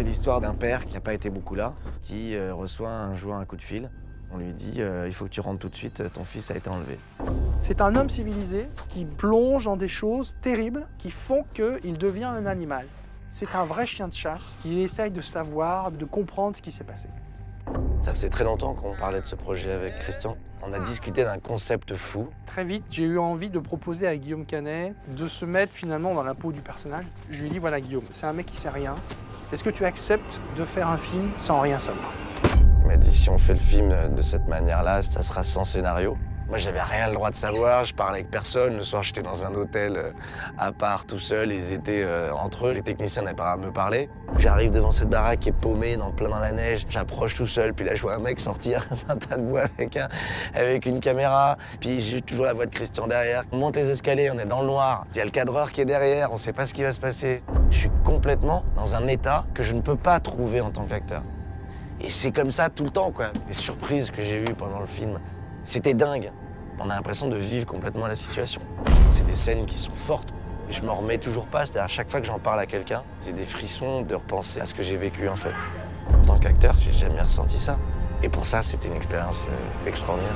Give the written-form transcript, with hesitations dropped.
C'est l'histoire d'un père qui n'a pas été beaucoup là, qui reçoit un jour un coup de fil. On lui dit il faut que tu rentres tout de suite, ton fils a été enlevé. C'est un homme civilisé qui plonge dans des choses terribles qui font qu'il devient un animal. C'est un vrai chien de chasse qui essaye de savoir, de comprendre ce qui s'est passé. Ça faisait très longtemps qu'on parlait de ce projet avec Christian. On a discuté d'un concept fou. Très vite, j'ai eu envie de proposer à Guillaume Canet de se mettre finalement dans la peau du personnage. Je lui ai dit, voilà Guillaume, c'est un mec qui sait rien. Est-ce que tu acceptes de faire un film sans rien savoir? Il m'a dit, si on fait le film de cette manière-là, ça sera sans scénario. Moi, j'avais rien le droit de savoir, je parlais avec personne. Le soir, j'étais dans un hôtel à part, tout seul. Ils étaient entre eux. Les techniciens n'avaient pas le droit de me parler. J'arrive devant cette baraque qui est paumée, plein dans la neige. J'approche tout seul, puis là, je vois un mec sortir d'un tas de bois avec une caméra. Puis j'ai toujours la voix de Christian derrière. On monte les escaliers, on est dans le noir. Il y a le cadreur qui est derrière, on sait pas ce qui va se passer. Je suis complètement dans un état que je ne peux pas trouver en tant qu'acteur. Et c'est comme ça tout le temps, quoi. Les surprises que j'ai eues pendant le film, c'était dingue. On a l'impression de vivre complètement la situation. C'est des scènes qui sont fortes. Je m'en remets toujours pas, c'est-à-dire à chaque fois que j'en parle à quelqu'un, j'ai des frissons de repenser à ce que j'ai vécu en fait. En tant qu'acteur, j'ai jamais ressenti ça. Et pour ça, c'était une expérience extraordinaire.